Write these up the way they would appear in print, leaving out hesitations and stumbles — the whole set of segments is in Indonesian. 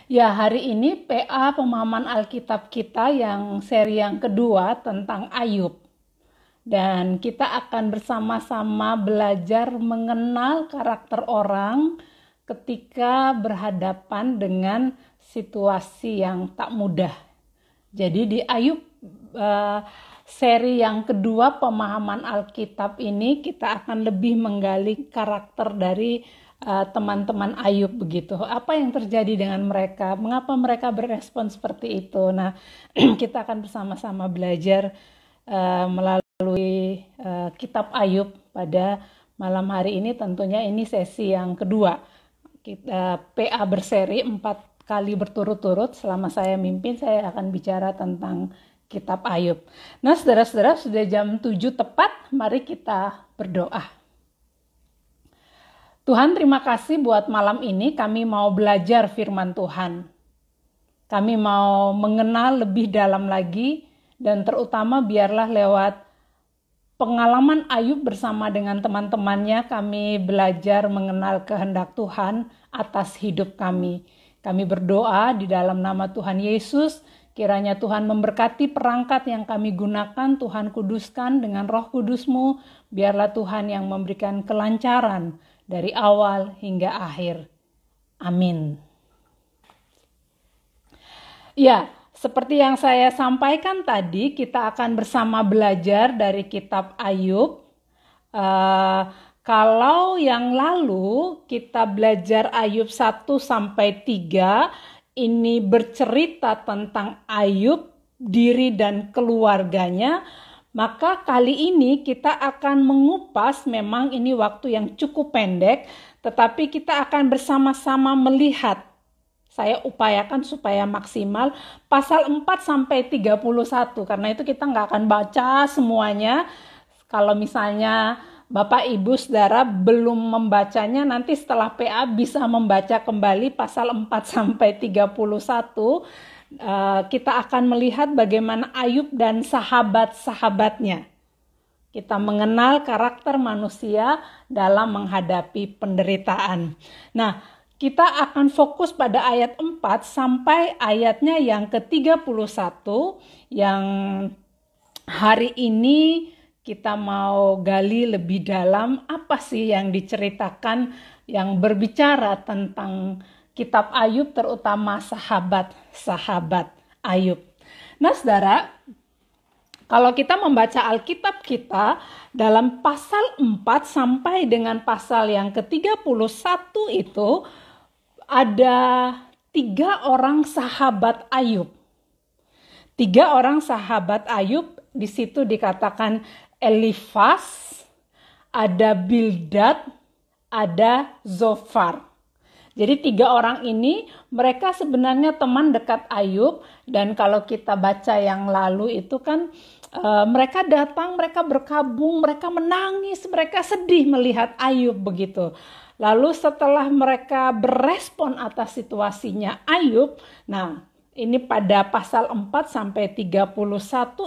Ya, hari ini PA pemahaman Alkitab kita yang seri yang kedua tentang Ayub. Dan kita akan bersama-sama belajar mengenal karakter orang ketika berhadapan dengan situasi yang tak mudah. Jadi di Ayub seri yang kedua pemahaman Alkitab ini kita akan lebih menggali karakter dari teman-teman Ayub begitu. Apa yang terjadi dengan mereka? Mengapa mereka berespon seperti itu? Nah, kita akan bersama-sama belajar melalui kitab Ayub pada malam hari ini. Tentunya ini sesi yang kedua. Kita PA berseri 4 kali berturut-turut. Selama saya mimpin, saya akan bicara tentang kitab Ayub. Nah, saudara-saudara, sudah jam 7 tepat. Mari kita berdoa. Tuhan, terima kasih buat malam ini kami mau belajar firman Tuhan. Kami mau mengenal lebih dalam lagi dan terutama biarlah lewat pengalaman Ayub bersama dengan teman-temannya kami belajar mengenal kehendak Tuhan atas hidup kami. Kami berdoa di dalam nama Tuhan Yesus, kiranya Tuhan memberkati perangkat yang kami gunakan, Tuhan kuduskan dengan Roh Kudus-Mu, biarlah Tuhan yang memberikan kelancaran dari awal hingga akhir. Amin. Ya, seperti yang saya sampaikan tadi, kita akan bersama belajar dari kitab Ayub. Kalau yang lalu kita belajar Ayub 1 sampai 3, ini bercerita tentang Ayub, diri dan keluarganya. Maka kali ini kita akan mengupas, memang ini waktu yang cukup pendek, tetapi kita akan bersama-sama melihat. Saya upayakan supaya maksimal pasal 4 sampai 31, karena itu kita nggak akan baca semuanya. Kalau misalnya Bapak Ibu Saudara belum membacanya, nanti setelah PA bisa membaca kembali pasal 4 sampai 31. Kita akan melihat bagaimana Ayub dan sahabat-sahabatnya. Kita mengenal karakter manusia dalam menghadapi penderitaan. Nah, kita akan fokus pada ayat 4 sampai ayatnya yang ke-31 yang hari ini kita mau gali lebih dalam apa sih yang diceritakan yang berbicara tentang kitab Ayub, terutama sahabat-sahabat Ayub. Nah, saudara, kalau kita membaca Alkitab kita dalam pasal 4 sampai dengan pasal yang ke-31 itu ada 3 orang sahabat Ayub. 3 orang sahabat Ayub, di situ dikatakan Elifas, ada Bildad, ada Zofar. Jadi 3 orang ini mereka sebenarnya teman dekat Ayub, dan kalau kita baca yang lalu itu kan mereka datang, mereka berkabung, mereka menangis, mereka sedih melihat Ayub begitu. Lalu setelah mereka berespon atas situasinya Ayub, nah ini pada pasal 4 sampai 31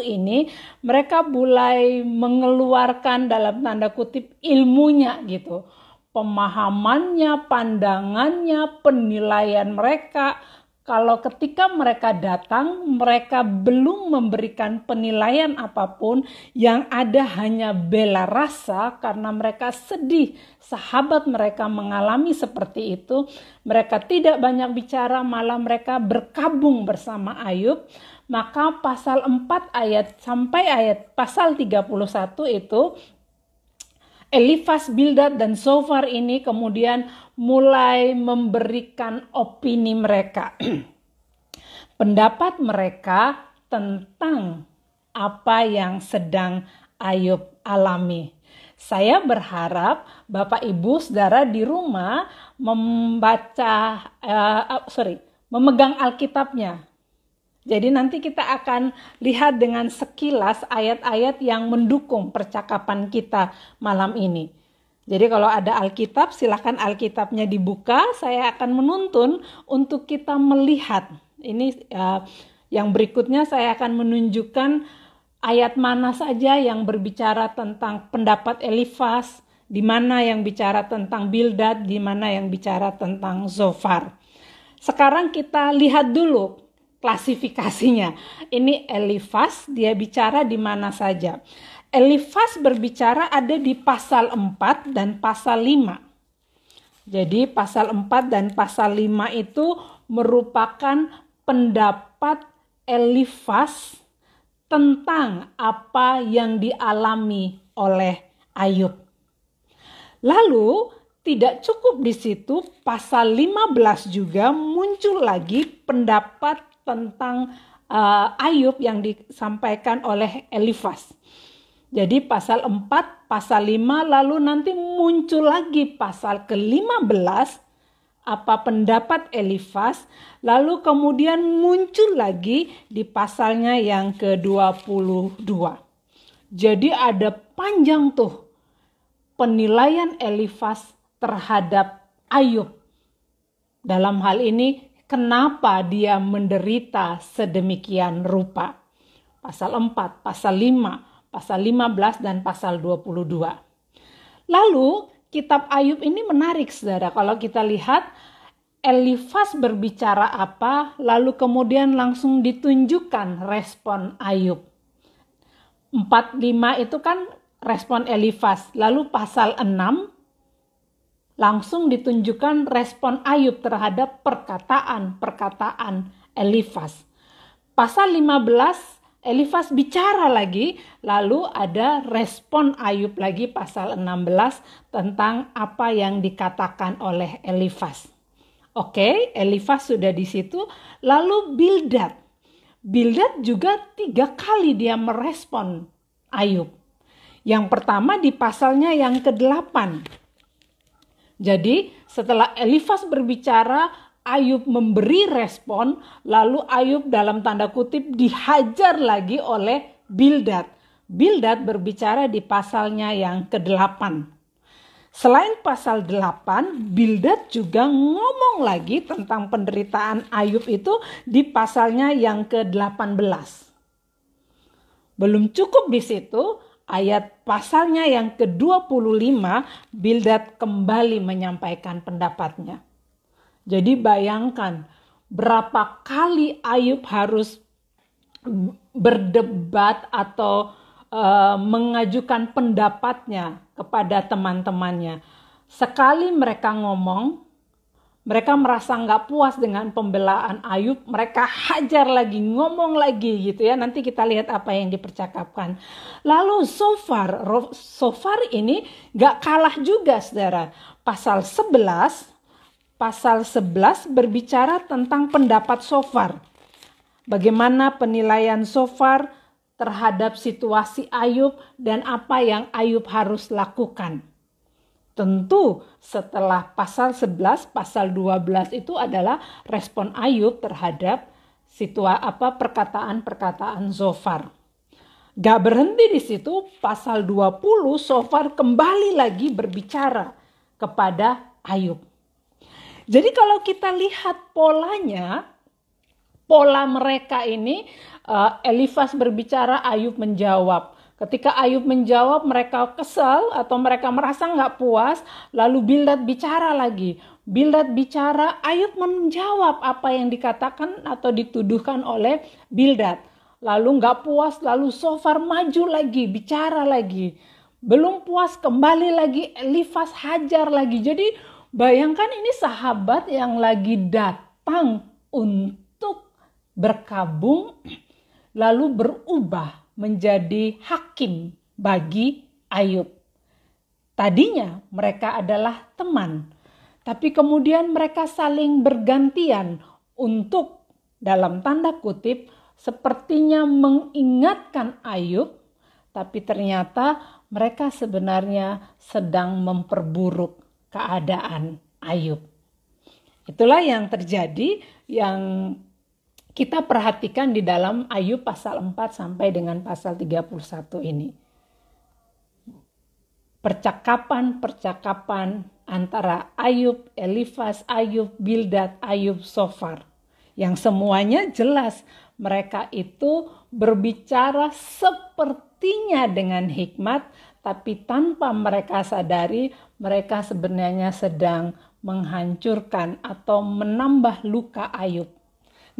ini mereka mulai mengeluarkan dalam tanda kutip ilmunya gitu. Pemahamannya, pandangannya, penilaian mereka. Kalau ketika mereka datang, mereka belum memberikan penilaian apapun, yang ada hanya bela rasa karena mereka sedih. Sahabat mereka mengalami seperti itu. Mereka tidak banyak bicara, malah mereka berkabung bersama Ayub. Maka pasal 4 ayat sampai ayat pasal 31 itu Elifas, Bildad, dan Zofar ini kemudian mulai memberikan opini mereka. Pendapat mereka tentang apa yang sedang Ayub alami. Saya berharap Bapak Ibu Saudara di rumah memegang Alkitabnya. Jadi nanti kita akan lihat dengan sekilas ayat-ayat yang mendukung percakapan kita malam ini. Jadi kalau ada Alkitab, silakan Alkitabnya dibuka. Saya akan menuntun untuk kita melihat. Ini yang berikutnya saya akan menunjukkan ayat mana saja yang berbicara tentang pendapat Elifas, di mana yang bicara tentang Bildad, di mana yang bicara tentang Zofar. Sekarang kita lihat dulu klasifikasinya. Ini Elifas, dia bicara di mana saja. Elifas berbicara ada di pasal 4 dan pasal 5. Jadi pasal 4 dan pasal 5 itu merupakan pendapat Elifas tentang apa yang dialami oleh Ayub. Lalu tidak cukup di situ, pasal 15 juga muncul lagi pendapat tentang Ayub yang disampaikan oleh Elifas. Jadi pasal 4, pasal 5, lalu nanti muncul lagi pasal ke-15, apa pendapat Elifas, lalu kemudian muncul lagi di pasalnya yang ke-22. Jadi ada panjang tuh penilaian Elifas terhadap Ayub. Dalam hal ini, kenapa dia menderita sedemikian rupa? Pasal 4, pasal 5, pasal 15 dan pasal 22. Lalu kitab Ayub ini menarik, saudara. Kalau kita lihat Elifas berbicara apa, lalu kemudian langsung ditunjukkan respon Ayub. 4-5 itu kan respon Elifas. Lalu pasal 6 langsung ditunjukkan respon Ayub terhadap perkataan Elifas. Pasal 15 Elifas bicara lagi, lalu ada respon Ayub lagi pasal 16 tentang apa yang dikatakan oleh Elifas. Oke, Elifas sudah di situ. Lalu Bildad. Bildad juga 3 kali dia merespon Ayub. Yang pertama di pasalnya yang ke-8. Jadi setelah Elifas berbicara, Ayub memberi respon, lalu Ayub dalam tanda kutip dihajar lagi oleh Bildad. Bildad berbicara di pasalnya yang ke-8. Selain pasal 8, Bildad juga ngomong lagi tentang penderitaan Ayub itu di pasalnya yang ke-18. Belum cukup di situ, ayat pasalnya yang ke-25, Bildad kembali menyampaikan pendapatnya. Jadi bayangkan berapa kali Ayub harus berdebat atau mengajukan pendapatnya kepada teman-temannya. Sekali mereka ngomong, mereka merasa nggak puas dengan pembelaan Ayub, mereka hajar lagi, ngomong lagi gitu ya. Nanti kita lihat apa yang dipercakapkan. Lalu Sofar ini nggak kalah juga, saudara. Pasal 11 berbicara tentang pendapat Sofar. Bagaimana penilaian Sofar terhadap situasi Ayub dan apa yang Ayub harus lakukan. Tentu setelah pasal 11, pasal 12 itu adalah respon Ayub terhadap perkataan-perkataan Sofar. Gak berhenti di situ, pasal 20 Sofar kembali lagi berbicara kepada Ayub. Jadi kalau kita lihat polanya, pola mereka ini, Elifas berbicara, Ayub menjawab. Ketika Ayub menjawab, mereka kesal atau mereka merasa nggak puas, lalu Bildad bicara lagi. Bildad bicara, Ayub menjawab apa yang dikatakan atau dituduhkan oleh Bildad. Lalu nggak puas, lalu Sofar maju lagi, bicara lagi. Belum puas, kembali lagi, Elifas hajar lagi. Jadi bayangkan ini sahabat yang lagi datang untuk berkabung, lalu berubah menjadi hakim bagi Ayub. Tadinya mereka adalah teman, tapi kemudian mereka saling bergantian untuk, dalam tanda kutip, sepertinya mengingatkan Ayub, tapi ternyata mereka sebenarnya sedang memperburuk keadaan Ayub. Itulah yang terjadi, yang kita perhatikan di dalam Ayub pasal 4 sampai dengan pasal 31 ini. Percakapan-percakapan antara Ayub, Elifas, Ayub, Bildad, Ayub, Sofar. Yang semuanya jelas mereka itu berbicara sepertinya dengan hikmat, tapi tanpa mereka sadari mereka sebenarnya sedang menghancurkan atau menambah luka Ayub.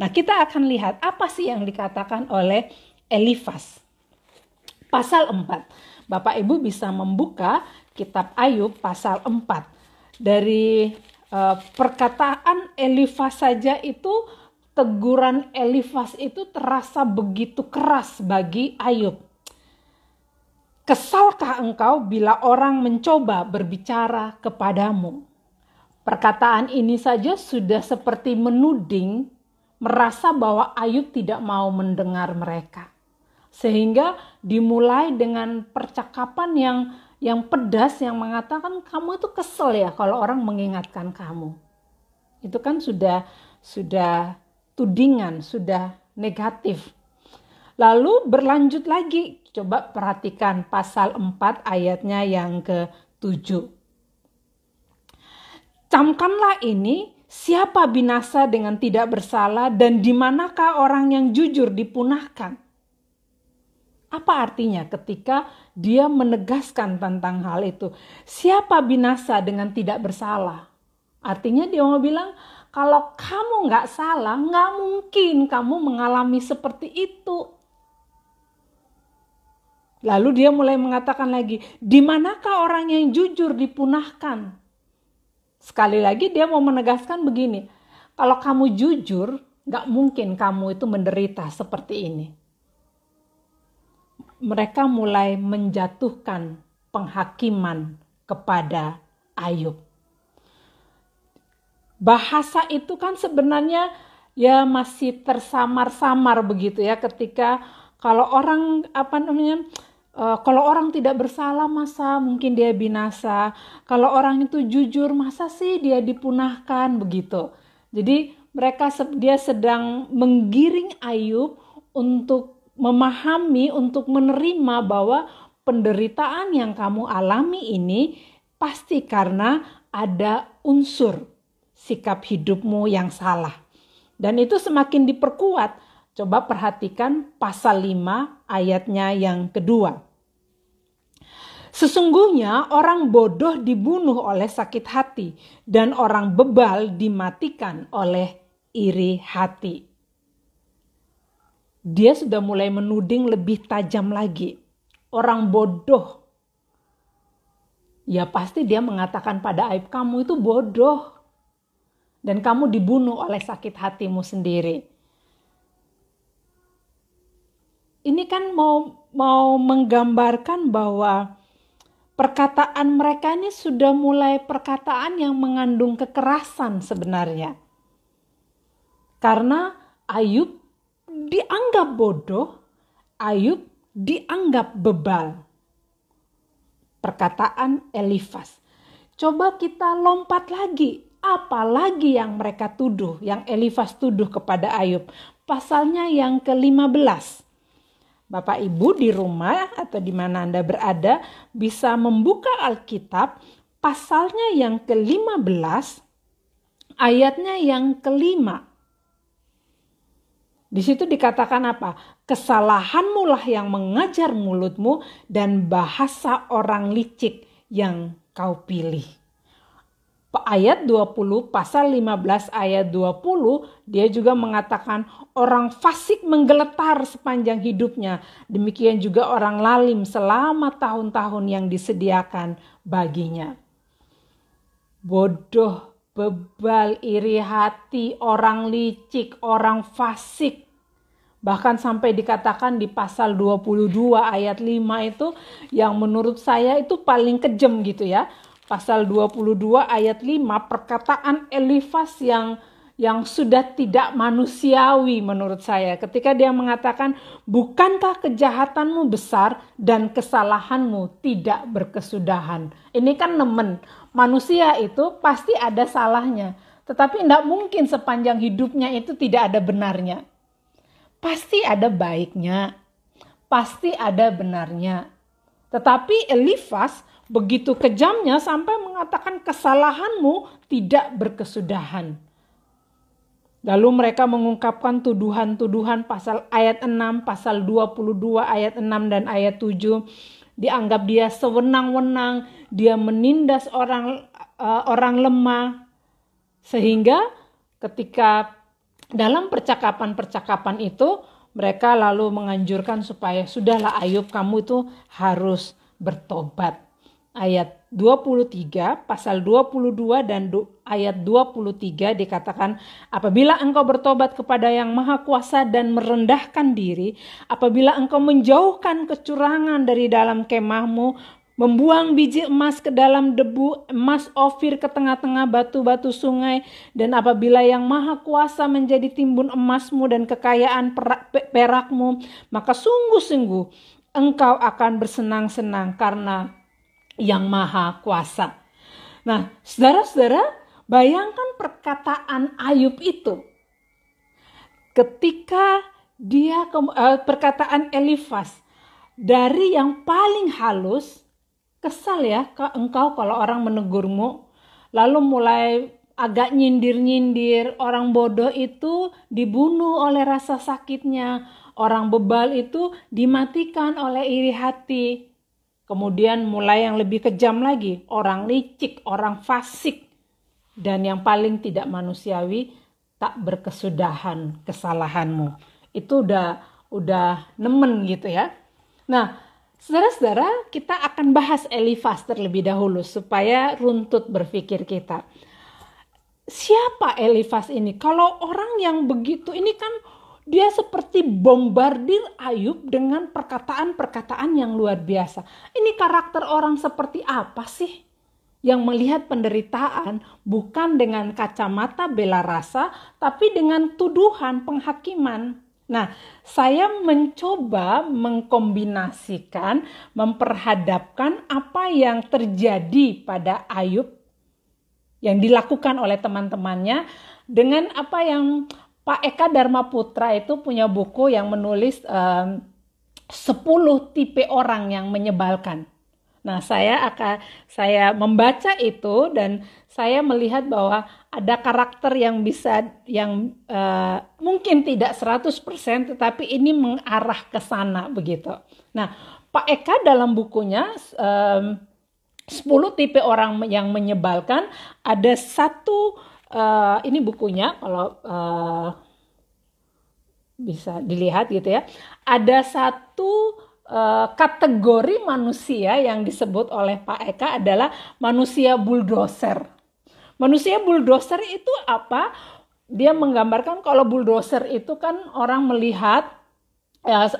Nah, kita akan lihat apa sih yang dikatakan oleh Elifas. Pasal 4. Bapak Ibu bisa membuka kitab Ayub pasal 4. Dari perkataan Elifas saja itu, teguran Elifas itu terasa begitu keras bagi Ayub. Kesalkah engkau bila orang mencoba berbicara kepadamu? Perkataan ini saja sudah seperti menuding, merasa bahwa Ayub tidak mau mendengar mereka. Sehingga dimulai dengan percakapan yang pedas, yang mengatakan kamu itu kesel ya kalau orang mengingatkan kamu. Itu kan sudah tudingan, sudah negatif. Lalu berlanjut lagi, coba perhatikan pasal 4 ayatnya yang ke-7. Camkanlah ini, siapa binasa dengan tidak bersalah dan di manakah orang yang jujur dipunahkan? Apa artinya ketika dia menegaskan tentang hal itu? Siapa binasa dengan tidak bersalah? Artinya dia mau bilang, kalau kamu nggak salah, nggak mungkin kamu mengalami seperti itu. Lalu dia mulai mengatakan lagi, di manakah orang yang jujur dipunahkan? Sekali lagi dia mau menegaskan begini, kalau kamu jujur, nggak mungkin kamu itu menderita seperti ini. Mereka mulai menjatuhkan penghakiman kepada Ayub. Bahasa itu kan sebenarnya ya masih tersamar-samar begitu ya, ketika kalau orang kalau orang tidak bersalah masa mungkin dia binasa, kalau orang itu jujur masa sih dia dipunahkan begitu. Jadi dia sedang menggiring Ayub untuk memahami, untuk menerima bahwa penderitaan yang kamu alami ini pasti karena ada unsur sikap hidupmu yang salah. Dan itu semakin diperkuat. Coba perhatikan pasal 5 ayatnya yang kedua. Sesungguhnya orang bodoh dibunuh oleh sakit hati dan orang bebal dimatikan oleh iri hati. Dia sudah mulai menuding lebih tajam lagi. Orang bodoh. Ya pasti dia mengatakan pada Ayub, kamu itu bodoh. Dan kamu dibunuh oleh sakit hatimu sendiri. Ini kan mau menggambarkan bahwa perkataan mereka ini sudah mulai perkataan yang mengandung kekerasan sebenarnya. Karena Ayub dianggap bodoh, Ayub dianggap bebal. Perkataan Elifas. Coba kita lompat lagi. Apa lagi yang mereka tuduh, yang Elifas tuduh kepada Ayub? Pasalnya yang ke-15. Bapak Ibu di rumah atau di mana Anda berada bisa membuka Alkitab pasalnya yang ke-15 ayatnya yang ke-5. Di situ dikatakan apa? Kesalahanmu lah yang mengajar mulutmu dan bahasa orang licik yang kau pilih. Ayat 20, pasal 15 ayat 20, dia juga mengatakan orang fasik menggeletar sepanjang hidupnya. Demikian juga orang lalim selama tahun-tahun yang disediakan baginya. Bodoh, bebal, iri hati, orang licik, orang fasik. Bahkan sampai dikatakan di pasal 22 ayat 5 itu yang menurut saya itu paling kejam gitu ya. Pasal 22 ayat 5 perkataan Elifas yang sudah tidak manusiawi menurut saya. Ketika dia mengatakan, bukankah kejahatanmu besar dan kesalahanmu tidak berkesudahan. Ini kan nemen. Manusia itu pasti ada salahnya. Tetapi tidak mungkin sepanjang hidupnya itu tidak ada benarnya. Pasti ada baiknya. Pasti ada benarnya. Tetapi Elifas begitu kejamnya sampai mengatakan kesalahanmu tidak berkesudahan. Lalu mereka mengungkapkan tuduhan-tuduhan pasal ayat 6, pasal 22 ayat 6 dan ayat 7. Dianggap dia sewenang-wenang, dia menindas orang lemah. Sehingga ketika dalam percakapan-percakapan itu mereka lalu menganjurkan supaya sudahlah Ayub, kamu itu harus bertobat. Ayat 23, pasal 22 dan ayat 23 dikatakan, apabila engkau bertobat kepada yang maha kuasa dan merendahkan diri, apabila engkau menjauhkan kecurangan dari dalam kemahmu, membuang biji emas ke dalam debu, emas Ofir ke tengah-tengah batu-batu sungai, dan apabila yang maha kuasa menjadi timbun emasmu dan kekayaan perakmu, maka sungguh-sungguh engkau akan bersenang-senang karena yang maha kuasa. Nah, saudara-saudara, bayangkan perkataan Ayub itu. Ketika dia perkataan Elifaz, dari yang paling halus, kesal ya engkau kalau orang menegurmu, lalu mulai agak nyindir-nyindir. Orang bodoh itu dibunuh oleh rasa sakitnya, orang bebal itu dimatikan oleh iri hati. Kemudian mulai yang lebih kejam lagi, orang licik, orang fasik, dan yang paling tidak manusiawi, tak berkesudahan kesalahanmu. Itu udah nemen gitu ya. Nah, saudara-saudara, kita akan bahas Elifaz terlebih dahulu supaya runtut berpikir kita. Siapa Elifaz ini? Kalau orang yang begitu, ini kan dia seperti bombardir Ayub dengan perkataan-perkataan yang luar biasa. Ini karakter orang seperti apa sih? Yang melihat penderitaan bukan dengan kacamata bela rasa, tapi dengan tuduhan penghakiman. Nah, saya mencoba mengkombinasikan, memperhadapkan apa yang terjadi pada Ayub yang dilakukan oleh teman-temannya dengan apa yang Pak Eka Dharma Putra itu punya buku yang menulis 10 tipe orang yang menyebalkan. Nah, saya membaca itu dan saya melihat bahwa ada karakter yang mungkin tidak 100%, tetapi ini mengarah ke sana begitu. Nah, Pak Eka dalam bukunya 10 tipe orang yang menyebalkan, ada satu, ini bukunya kalau bisa dilihat gitu ya, ada satu kategori manusia yang disebut oleh Pak Eka adalah manusia bulldozer. Manusia bulldozer itu apa? Dia menggambarkan kalau bulldozer itu kan orang melihat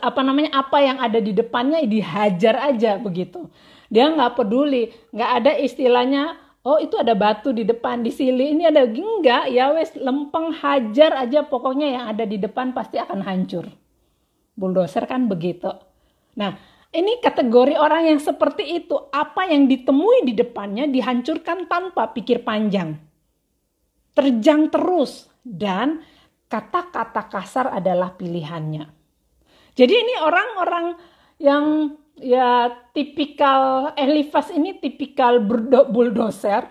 apa yang ada di depannya dihajar aja begitu. Dia nggak peduli, nggak ada istilahnya, oh itu ada batu di depan, di sini ini ada, enggak, ya wes lempeng hajar aja, pokoknya yang ada di depan pasti akan hancur. Bulldozer kan begitu. Nah, ini kategori orang yang seperti itu, apa yang ditemui di depannya dihancurkan tanpa pikir panjang. Terjang terus, dan kata-kata kasar adalah pilihannya. Jadi ini orang-orang yang ya tipikal Elifaz ini tipikal bulldozer,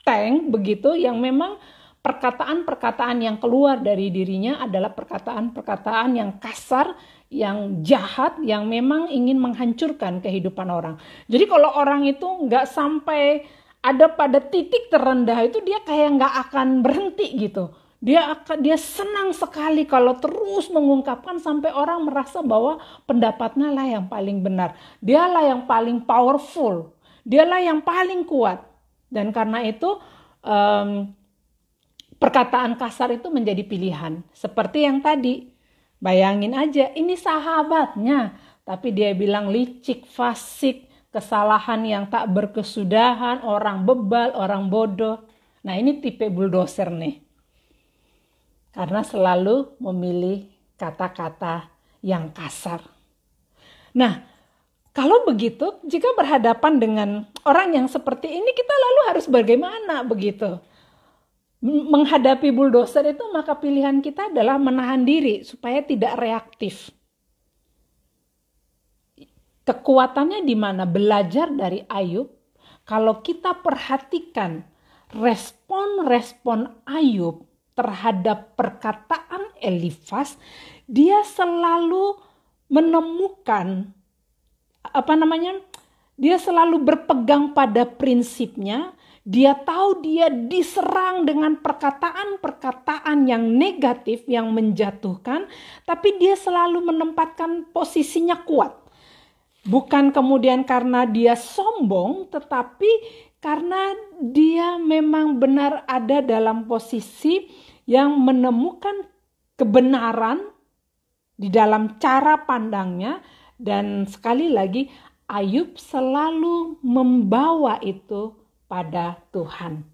tank begitu, yang memang perkataan-perkataan yang keluar dari dirinya adalah perkataan-perkataan yang kasar, yang jahat, yang memang ingin menghancurkan kehidupan orang. Jadi kalau orang itu nggak sampai ada pada titik terendah itu, dia kayak nggak akan berhenti gitu. Dia senang sekali kalau terus mengungkapkan sampai orang merasa bahwa pendapatnya lah yang paling benar. Dialah yang paling powerful. Dialah yang paling kuat. Dan karena itu perkataan kasar itu menjadi pilihan. Seperti yang tadi. Bayangin aja, ini sahabatnya. Tapi dia bilang licik, fasik, kesalahan yang tak berkesudahan, orang bebal, orang bodoh. Nah, ini tipe bulldozer nih. Karena selalu memilih kata-kata yang kasar. Nah, kalau begitu, jika berhadapan dengan orang yang seperti ini, kita lalu harus bagaimana begitu? Menghadapi bulldozer itu, maka pilihan kita adalah menahan diri supaya tidak reaktif. Kekuatannya di mana? Belajar dari Ayub. Kalau kita perhatikan respon-respon Ayub terhadap perkataan Elifaz, dia selalu menemukan dia selalu berpegang pada prinsipnya, Dia tahu dia diserang dengan perkataan-perkataan yang negatif, yang menjatuhkan, tapi dia selalu menempatkan posisinya kuat. Bukan kemudian karena dia sombong, tetapi karena dia memang benar ada dalam posisi yang menemukan kebenaran di dalam cara pandangnya. Dan sekali lagi, Ayub selalu membawa itu pada Tuhan.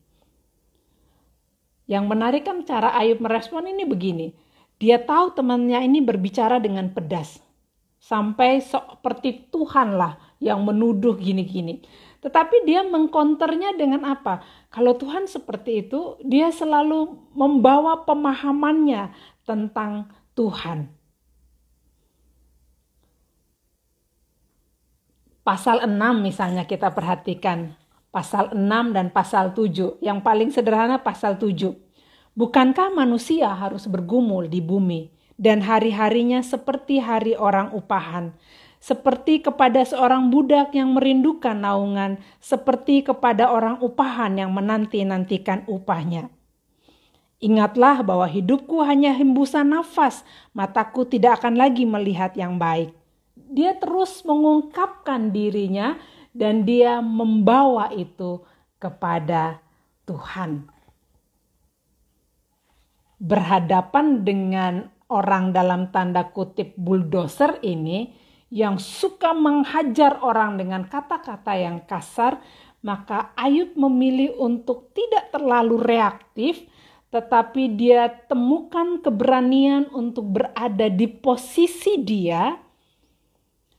Yang menarik kan cara Ayub merespon ini begini. Dia tahu temannya ini berbicara dengan pedas. Sampai seperti Tuhan lah yang menuduh gini-gini. Tetapi dia mengkonternya dengan apa? Kalau Tuhan seperti itu, dia selalu membawa pemahamannya tentang Tuhan. Pasal 6 misalnya kita perhatikan. Pasal 6 dan pasal 7. Yang paling sederhana pasal 7. Bukankah manusia harus bergumul di bumi dan hari-harinya seperti hari orang upahan? Seperti kepada seorang budak yang merindukan naungan, seperti kepada orang upahan yang menanti-nantikan upahnya. Ingatlah bahwa hidupku hanya hembusan nafas, mataku tidak akan lagi melihat yang baik. Dia terus mengungkapkan dirinya dan dia membawa itu kepada Tuhan. Berhadapan dengan orang dalam tanda kutip bulldozer ini yang suka menghajar orang dengan kata-kata yang kasar, maka Ayub memilih untuk tidak terlalu reaktif, tetapi dia temukan keberanian untuk berada di posisi dia.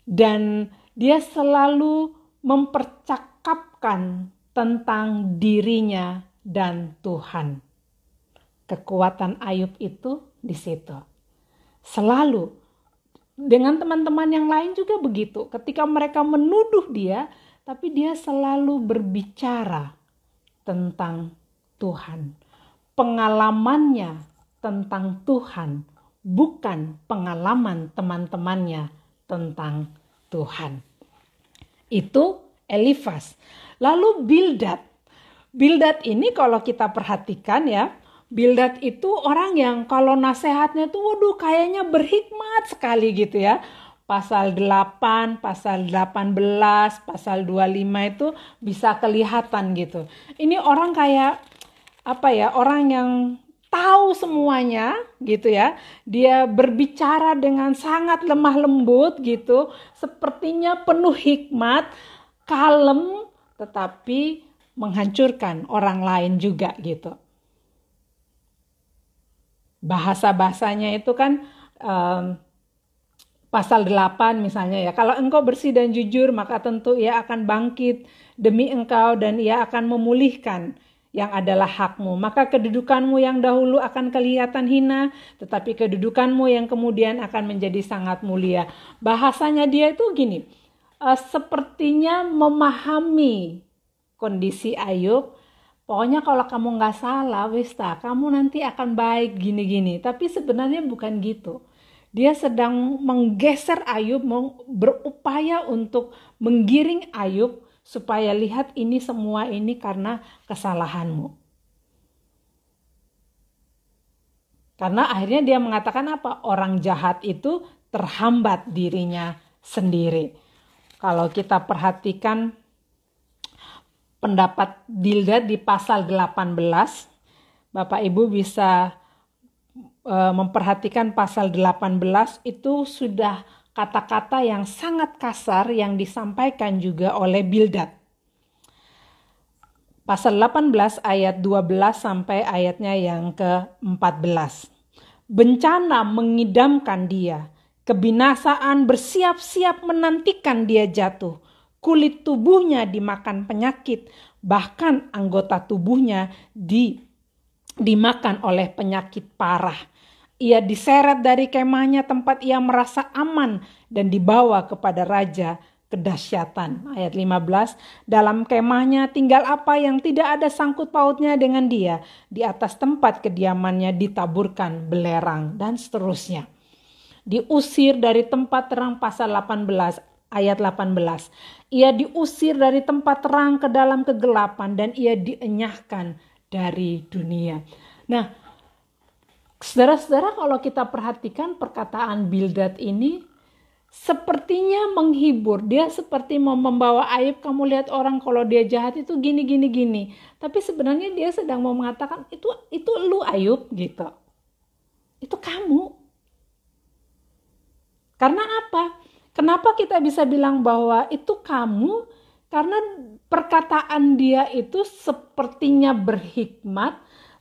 Dan dia selalu mempercakapkan tentang dirinya dan Tuhan. Kekuatan Ayub itu di situ. Selalu. Dengan teman-teman yang lain juga begitu. Ketika mereka menuduh dia, tapi dia selalu berbicara tentang Tuhan. Pengalamannya tentang Tuhan, bukan pengalaman teman-temannya tentang Tuhan. Itu Elifas. Lalu Bildad. Bildad ini kalau kita perhatikan ya, Bildad itu orang yang kalau nasihatnya tuh waduh kayaknya berhikmat sekali gitu ya. Pasal 8, pasal 18, pasal 25 itu bisa kelihatan gitu. Ini orang kayak orang yang tahu semuanya gitu ya. Dia berbicara dengan sangat lemah lembut gitu. Sepertinya penuh hikmat, kalem, tetapi menghancurkan orang lain juga gitu. Bahasa-bahasanya itu kan pasal 8 misalnya ya. Kalau engkau bersih dan jujur maka tentu ia akan bangkit demi engkau dan ia akan memulihkan yang adalah hakmu. Maka kedudukanmu yang dahulu akan kelihatan hina, tetapi kedudukanmu yang kemudian akan menjadi sangat mulia. Bahasanya dia itu gini, sepertinya memahami kondisi Ayub. Pokoknya kalau kamu gak salah, Wista, kamu nanti akan baik gini-gini. Tapi sebenarnya bukan gitu. Dia sedang menggeser Ayub, berupaya untuk menggiring Ayub, supaya lihat ini semua ini karena kesalahanmu. Karena akhirnya dia mengatakan apa? Orang jahat itu terhambat dirinya sendiri. Kalau kita perhatikan pendapat Bildad di pasal 18, Bapak Ibu bisa memperhatikan pasal 18 itu sudah kata-kata yang sangat kasar yang disampaikan juga oleh Bildad. Pasal 18 ayat 12 sampai ayatnya yang ke-14. Bencana mengidamkan dia, kebinasaan bersiap-siap menantikan dia jatuh. Kulit tubuhnya dimakan penyakit, bahkan anggota tubuhnya dimakan oleh penyakit parah. Ia diseret dari kemahnya tempat ia merasa aman dan dibawa kepada raja kedahsyatan. Ayat 15, dalam kemahnya tinggal apa yang tidak ada sangkut pautnya dengan dia. Di atas tempat kediamannya ditaburkan belerang dan seterusnya. Diusir dari tempat terang pasal 18. ayat 18. Ia diusir dari tempat terang ke dalam kegelapan dan ia dienyahkan dari dunia. Nah, saudara-saudara, kalau kita perhatikan perkataan Bildad ini sepertinya menghibur. Dia seperti mau membawa Ayub, kamu lihat orang kalau dia jahat itu gini gini gini. Tapi sebenarnya dia sedang mau mengatakan itu lu Ayub gitu. Itu kamu. Karena apa? Kenapa kita bisa bilang bahwa itu kamu? Karena perkataan dia itu sepertinya berhikmat,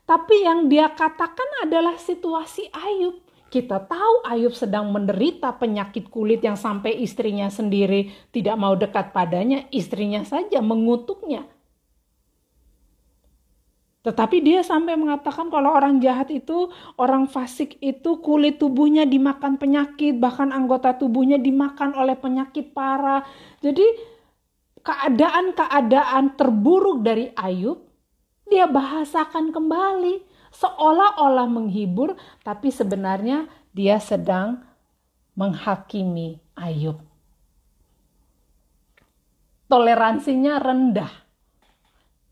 tapi yang dia katakan adalah situasi Ayub. Kita tahu Ayub sedang menderita penyakit kulit yang sampai istrinya sendiri tidak mau dekat padanya, istrinya saja mengutuknya. Tetapi dia sampai mengatakan kalau orang jahat itu, orang fasik itu kulit tubuhnya dimakan penyakit, bahkan anggota tubuhnya dimakan oleh penyakit parah. Jadi keadaan-keadaan terburuk dari Ayub, dia bahasakan kembali. Seolah-olah menghibur, tapi sebenarnya dia sedang menghakimi Ayub. Toleransinya rendah.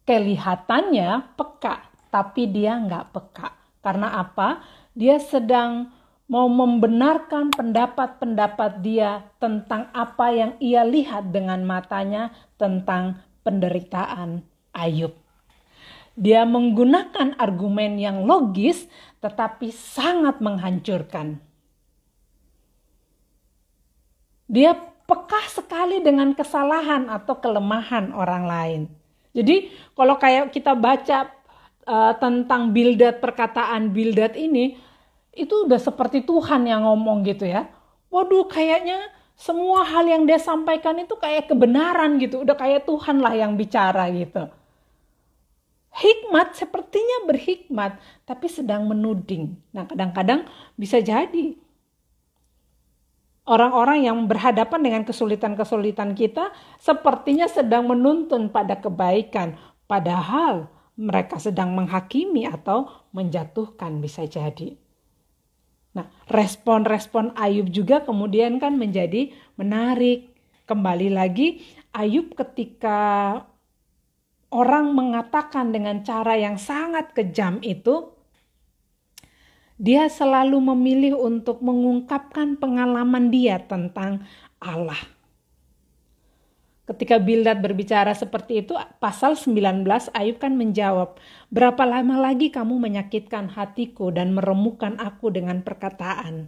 Kelihatannya peka, tapi dia nggak peka. Karena apa? Dia sedang mau membenarkan pendapat-pendapat dia tentang apa yang ia lihat dengan matanya tentang penderitaan Ayub. Dia menggunakan argumen yang logis tetapi sangat menghancurkan. Dia peka sekali dengan kesalahan atau kelemahan orang lain. Jadi kalau kayak kita baca tentang Bildad, perkataan Bildad ini, itu udah seperti Tuhan yang ngomong gitu ya. Waduh, kayaknya semua hal yang dia sampaikan itu kayak kebenaran gitu. Udah kayak Tuhan lah yang bicara gitu. Hikmat sepertinya berhikmat, tapi sedang menuding. Nah, kadang-kadang bisa jadi orang-orang yang berhadapan dengan kesulitan-kesulitan kita sepertinya sedang menuntun pada kebaikan, padahal mereka sedang menghakimi atau menjatuhkan, bisa jadi. Nah, respon-respon Ayub juga kemudian kan menjadi menarik. Kembali lagi, Ayub ketika orang mengatakan dengan cara yang sangat kejam itu, dia selalu memilih untuk mengungkapkan pengalaman dia tentang Allah. Ketika Bildad berbicara seperti itu, pasal 19 Ayub kan menjawab, berapa lama lagi kamu menyakitkan hatiku dan meremukkan aku dengan perkataan?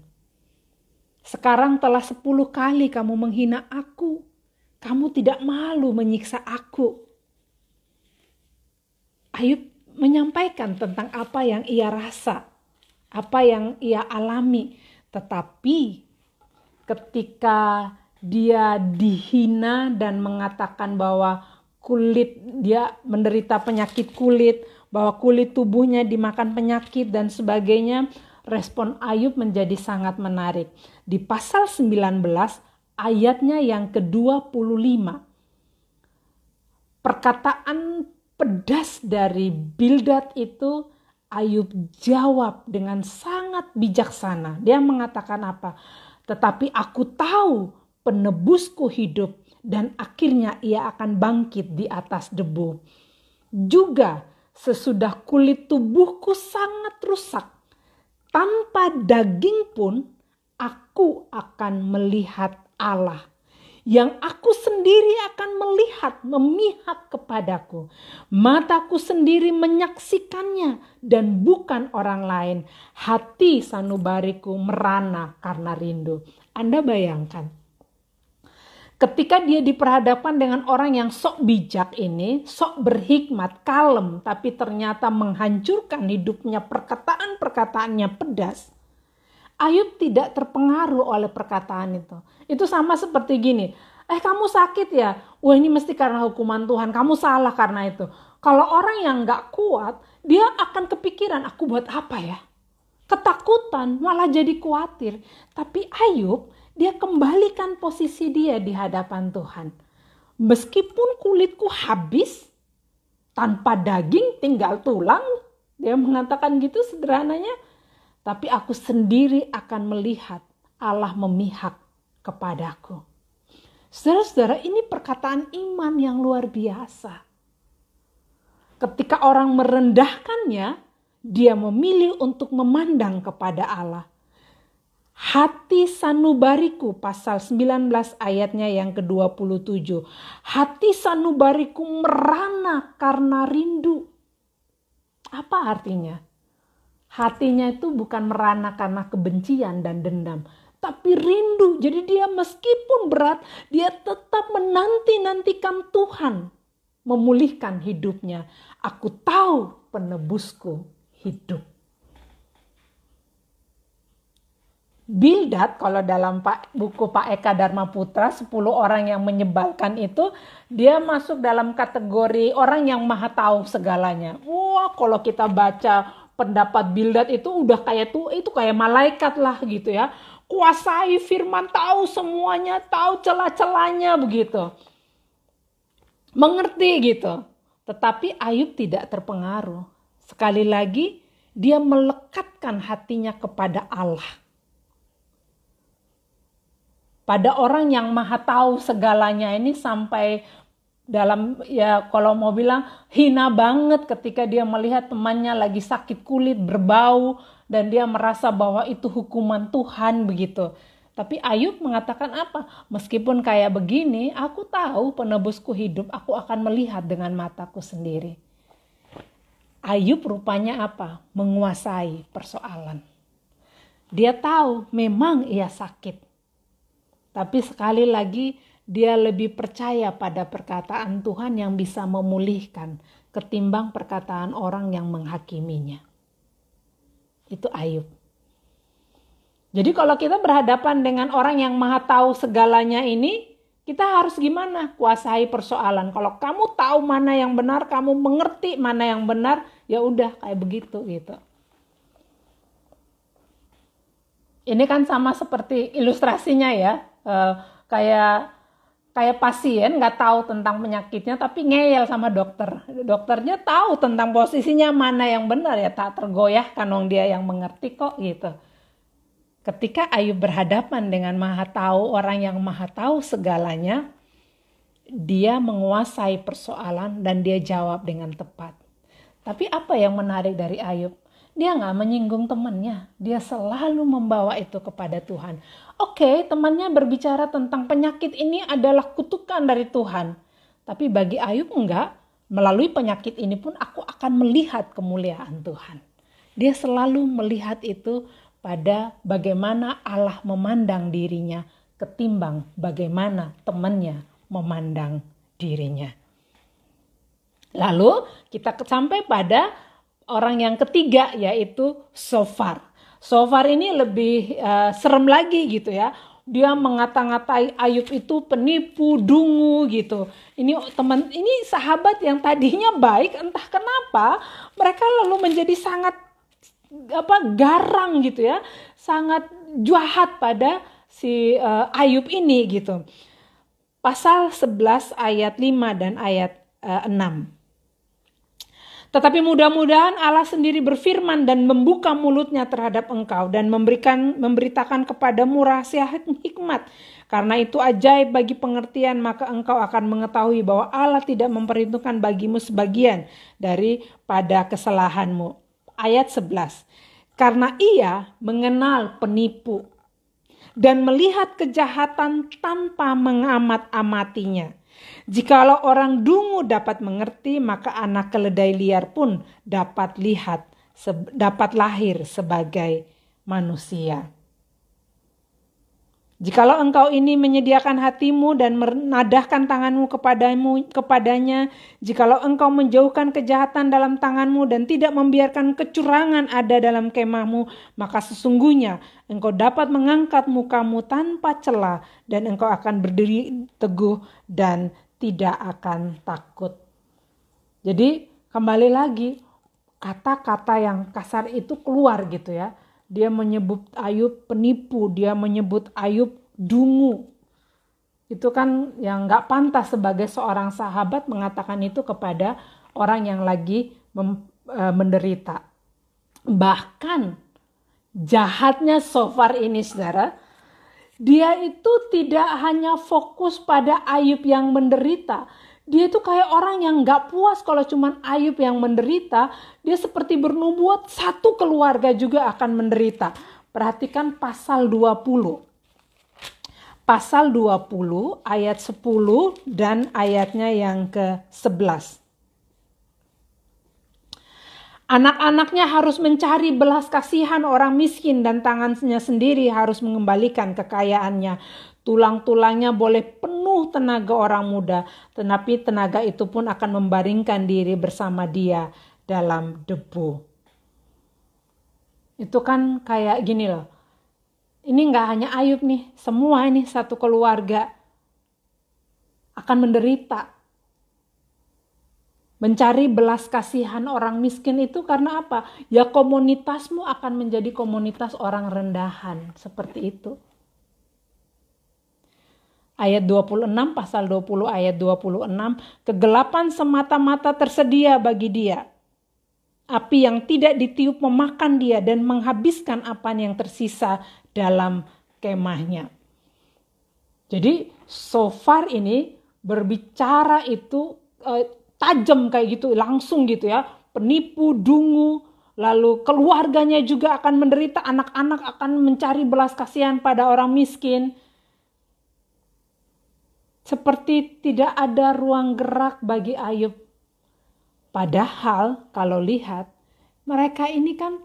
Sekarang telah 10 kali kamu menghina aku. Kamu tidak malu menyiksa aku. Ayub menyampaikan tentang apa yang ia rasa, apa yang ia alami. Tetapi ketika dia dihina dan mengatakan bahwa dia menderita penyakit kulit, bahwa kulit tubuhnya dimakan penyakit dan sebagainya, respon Ayub menjadi sangat menarik. Di pasal 19 ayatnya yang ke-25, perkataan pedas dari Bildad itu Ayub jawab dengan sangat bijaksana. Dia mengatakan apa? Tetapi aku tahu penebusku hidup dan akhirnya ia akan bangkit di atas debu. Juga sesudah kulit tubuhku sangat rusak, tanpa daging pun aku akan melihat Allah. Yang aku sendiri akan melihat, memihak kepadaku. Mataku sendiri menyaksikannya dan bukan orang lain. Hati sanubariku merana karena rindu. Anda bayangkan, ketika dia diperhadapkan dengan orang yang sok bijak ini, sok berhikmat, kalem, tapi ternyata menghancurkan hidupnya, perkataan-perkataannya pedas. Ayub tidak terpengaruh oleh perkataan itu. Itu sama seperti gini, kamu sakit ya? Wah, ini mesti karena hukuman Tuhan, kamu salah karena itu. Kalau orang yang gak kuat, dia akan kepikiran, aku buat apa ya? Ketakutan, malah jadi khawatir. Tapi Ayub, dia kembalikan posisi dia di hadapan Tuhan. Meskipun kulitku habis, tanpa daging tinggal tulang, dia mengatakan gitu sederhananya. Tapi aku sendiri akan melihat Allah memihak kepadaku. Saudara-saudara, ini perkataan iman yang luar biasa. Ketika orang merendahkannya, dia memilih untuk memandang kepada Allah. Hati sanubariku, pasal 19 ayatnya yang ke-27. Hati sanubariku merana karena rindu. Apa artinya? Hatinya itu bukan merana karena kebencian dan dendam, tapi rindu. Jadi dia meskipun berat, dia tetap menanti-nantikan Tuhan memulihkan hidupnya. Aku tahu penebusku hidup. Bildad, kalau dalam buku Pak Eka Dharma Putra, 10 orang yang menyebalkan itu, dia masuk dalam kategori orang yang maha tahu segalanya. Wah, kalau kita baca pendapat Bildad itu udah kayak itu kayak malaikat lah gitu ya. Kuasai firman, tahu semuanya, tahu celah-celahnya begitu. Mengerti gitu. Tetapi Ayub tidak terpengaruh. Sekali lagi, dia melekatkan hatinya kepada Allah. Pada orang yang maha tahu segalanya ini sampai dalam, ya kalau mau bilang hina banget ketika dia melihat temannya lagi sakit kulit, berbau, dan dia merasa bahwa itu hukuman Tuhan begitu. Tapi Ayub mengatakan apa? Meskipun kayak begini, aku tahu penebusku hidup, aku akan melihat dengan mataku sendiri. Ayub rupanya apa? Menguasai persoalan. Dia tahu memang ia sakit. Tapi sekali lagi dia lebih percaya pada perkataan Tuhan yang bisa memulihkan ketimbang perkataan orang yang menghakiminya. Itu Ayub. Jadi kalau kita berhadapan dengan orang yang maha tahu segalanya ini, kita harus gimana? Kuasai persoalan. Kalau kamu tahu mana yang benar, kamu mengerti mana yang benar, ya udah kayak begitu gitu. Ini kan sama seperti ilustrasinya ya. Kayak pasien nggak tahu tentang penyakitnya tapi ngeyel sama dokter. Dokternya tahu tentang posisinya mana yang benar, ya tak tergoyahkan dong, dia yang mengerti kok gitu. Ketika Ayub berhadapan dengan maha tahu, orang yang maha tahu segalanya, dia menguasai persoalan dan dia jawab dengan tepat. Tapi apa yang menarik dari Ayub? Dia nggak menyinggung temannya, dia selalu membawa itu kepada Tuhan. Oke, temannya berbicara tentang penyakit ini adalah kutukan dari Tuhan. Tapi bagi Ayub enggak, melalui penyakit ini pun aku akan melihat kemuliaan Tuhan. Dia selalu melihat itu pada bagaimana Allah memandang dirinya ketimbang bagaimana temannya memandang dirinya. Lalu kita sampai pada orang yang ketiga, yaitu Sofar. Sofar ini lebih serem lagi gitu ya. Dia mengata-ngatai Ayub itu penipu, dungu gitu. Ini sahabat yang tadinya baik, entah kenapa mereka lalu menjadi sangat garang gitu ya. Sangat jahat pada si Ayub ini gitu. Pasal 11 ayat 5 dan ayat 6. Tetapi mudah-mudahan Allah sendiri berfirman dan membuka mulutnya terhadap engkau dan memberitakan kepadamu rahasia hikmat. Karena itu ajaib bagi pengertian, maka engkau akan mengetahui bahwa Allah tidak memperhitungkan bagimu sebagian daripada kesalahanmu. Ayat 11. Karena ia mengenal penipu dan melihat kejahatan tanpa mengamat-amatinya. Jikalau orang dungu dapat mengerti, maka anak keledai liar pun dapat lahir sebagai manusia. Jikalau engkau ini menyediakan hatimu dan menadahkan tanganmu kepadanya, jikalau engkau menjauhkan kejahatan dalam tanganmu dan tidak membiarkan kecurangan ada dalam kemahmu, maka sesungguhnya engkau dapat mengangkat mukamu tanpa celah dan engkau akan berdiri teguh dan tidak akan takut. Jadi kembali lagi, kata-kata yang kasar itu keluar gitu ya. Dia menyebut Ayub penipu, dia menyebut Ayub dungu. Itu kan yang gak pantas sebagai seorang sahabat mengatakan itu kepada orang yang lagi menderita. Bahkan jahatnya Sofar ini, saudara, Dia itu tidak hanya fokus pada Ayub yang menderita. Dia itu kayak orang yang gak puas kalau cuman Ayub yang menderita. Dia seperti bernubuat satu keluarga juga akan menderita. Perhatikan pasal 20. Pasal 20 ayat 10 dan ayatnya yang ke-11. Anak-anaknya harus mencari belas kasihan orang miskin dan tangannya sendiri harus mengembalikan kekayaannya. Tulang-tulangnya boleh penuh tenaga orang muda, tetapi tenaga itu pun akan membaringkan diri bersama dia dalam debu. Itu kan kayak gini loh. Ini nggak hanya Ayub nih, semua ini satu keluarga akan menderita. Mencari belas kasihan orang miskin itu karena apa? Ya komunitasmu akan menjadi komunitas orang rendahan. Seperti itu. Ayat 26, pasal 20 ayat 26. Kegelapan semata-mata tersedia bagi dia. Api yang tidak ditiup memakan dia dan menghabiskan apa yang tersisa dalam kemahnya. Jadi so far ini berbicara itu tajam kayak gitu, langsung gitu ya, penipu, dungu, lalu keluarganya juga akan menderita, anak-anak akan mencari belas kasihan pada orang miskin. Seperti tidak ada ruang gerak bagi Ayub. Padahal kalau lihat, mereka ini kan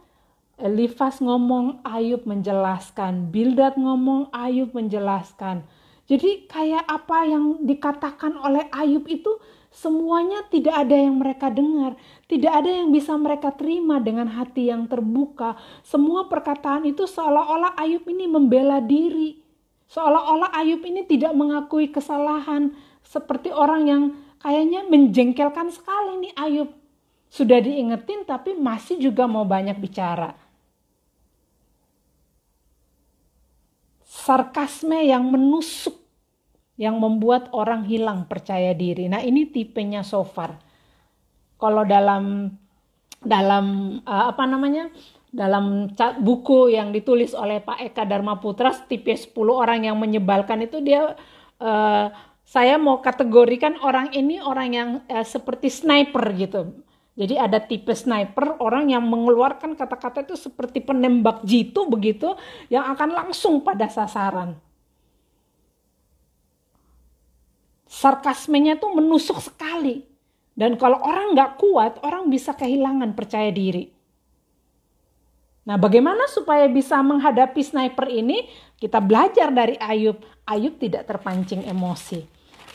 Elifas ngomong, Ayub menjelaskan, Bildad ngomong, Ayub menjelaskan. Jadi kayak apa yang dikatakan oleh Ayub itu semuanya tidak ada yang mereka dengar. Tidak ada yang bisa mereka terima dengan hati yang terbuka. Semua perkataan itu seolah-olah Ayub ini membela diri. Seolah-olah Ayub ini tidak mengakui kesalahan. Seperti orang yang kayaknya menjengkelkan sekali nih Ayub. Sudah diingetin tapi masih juga mau banyak bicara. Sarkasme yang menusuk, yang membuat orang hilang percaya diri. Nah ini tipenya so far. Kalau dalam buku yang ditulis oleh Pak Eka Dharma Putra, tipe 10 orang yang menyebalkan itu dia, saya mau kategorikan orang ini orang yang seperti sniper gitu. Jadi ada tipe sniper, orang yang mengeluarkan kata-kata itu seperti penembak jitu begitu, yang akan langsung pada sasaran. Sarkasmenya tuh menusuk sekali. Dan kalau orang gak kuat, orang bisa kehilangan percaya diri. Nah bagaimana supaya bisa menghadapi sniper ini? Kita belajar dari Ayub. Ayub tidak terpancing emosi.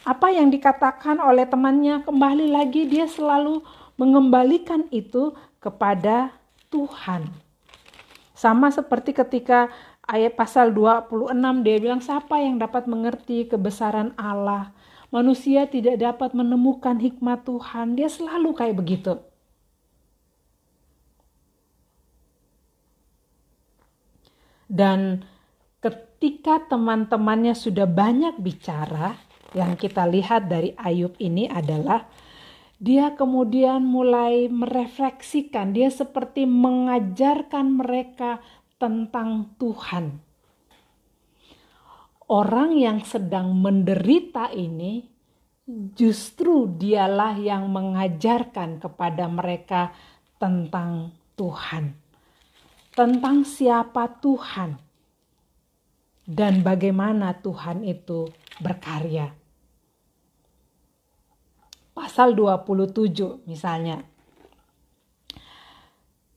Apa yang dikatakan oleh temannya, kembali lagi dia selalu mengembalikan itu kepada Tuhan. Sama seperti ketika ayat pasal 26 dia bilang, siapa yang dapat mengerti kebesaran Allah? Manusia tidak dapat menemukan hikmat Tuhan. Dia selalu kayak begitu. Dan ketika teman-temannya sudah banyak bicara, yang kita lihat dari Ayub ini adalah dia kemudian mulai merefleksikan, dia seperti mengajarkan mereka tentang Tuhan. Orang yang sedang menderita ini justru dialah yang mengajarkan kepada mereka tentang Tuhan. Tentang siapa Tuhan dan bagaimana Tuhan itu berkarya. Pasal 27 misalnya.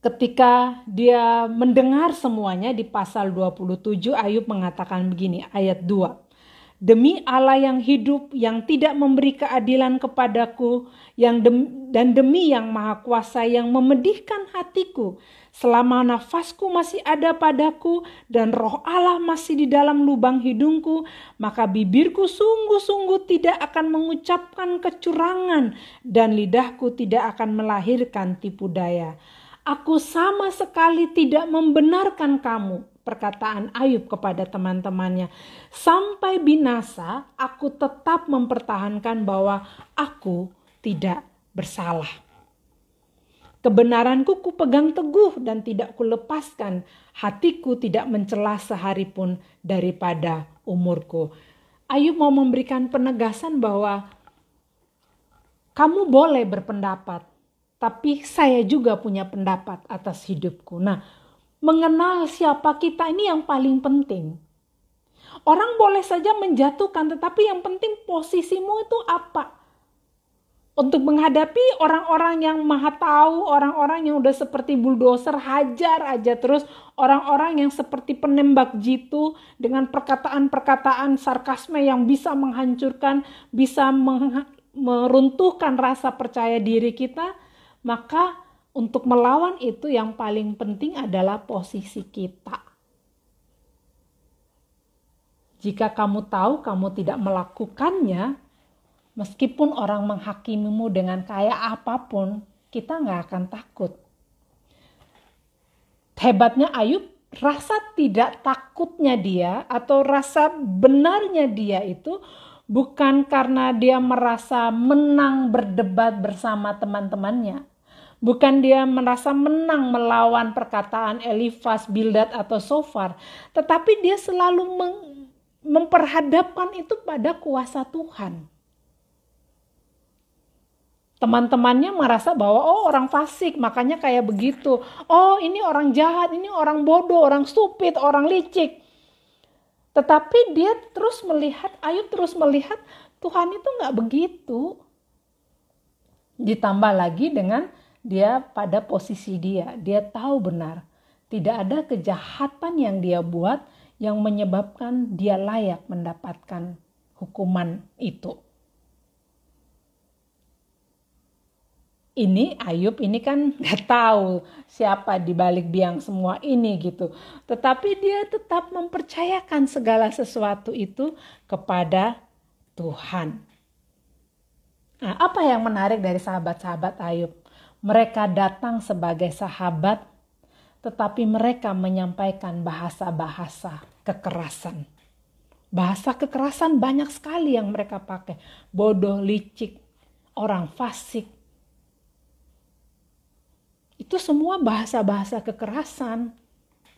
Ketika dia mendengar semuanya di pasal 27, Ayub mengatakan begini, ayat 2. Demi Allah yang hidup, yang tidak memberi keadilan kepadaku, dan demi yang maha kuasa yang memedihkan hatiku, selama nafasku masih ada padaku dan roh Allah masih di dalam lubang hidungku, maka bibirku sungguh-sungguh tidak akan mengucapkan kecurangan dan lidahku tidak akan melahirkan tipu daya. Aku sama sekali tidak membenarkan kamu, perkataan Ayub kepada teman-temannya. Sampai binasa, aku tetap mempertahankan bahwa aku tidak bersalah. Kebenaranku kupegang teguh dan tidak kulepaskan. Hatiku tidak mencela sehari pun daripada umurku. Ayub mau memberikan penegasan bahwa kamu boleh berpendapat, tapi saya juga punya pendapat atas hidupku. Nah, mengenal siapa kita ini yang paling penting. Orang boleh saja menjatuhkan, tetapi yang penting posisimu itu apa? Untuk menghadapi orang-orang yang maha tahu, orang-orang yang udah seperti bulldozer, hajar aja terus, orang-orang yang seperti penembak jitu dengan perkataan-perkataan sarkasme yang bisa menghancurkan, bisa meruntuhkan rasa percaya diri kita, maka untuk melawan itu yang paling penting adalah posisi kita. Jika kamu tahu kamu tidak melakukannya, meskipun orang menghakimimu dengan kayak apapun, kita nggak akan takut. Hebatnya Ayub, rasa tidak takutnya dia atau rasa benarnya dia itu bukan karena dia merasa menang berdebat bersama teman-temannya. Bukan dia merasa menang melawan perkataan Elifaz, Bildad atau Sofar. Tetapi dia selalu memperhadapkan itu pada kuasa Tuhan. Teman-temannya merasa bahwa orang fasik makanya kayak begitu. Oh ini orang jahat, ini orang bodoh, orang stupid, orang licik. Tetapi dia terus melihat, Ayub terus melihat Tuhan itu gak begitu. Ditambah lagi dengan dia pada posisi dia tahu benar. Tidak ada kejahatan yang dia buat yang menyebabkan dia layak mendapatkan hukuman itu. Ini Ayub ini kan gak tahu siapa di balik biang semua ini gitu. Tetapi dia tetap mempercayakan segala sesuatu itu kepada Tuhan. Nah, apa yang menarik dari sahabat-sahabat Ayub? Mereka datang sebagai sahabat, tetapi mereka menyampaikan bahasa-bahasa kekerasan. Bahasa kekerasan banyak sekali yang mereka pakai. Bodoh, licik, orang fasik. Itu semua bahasa-bahasa kekerasan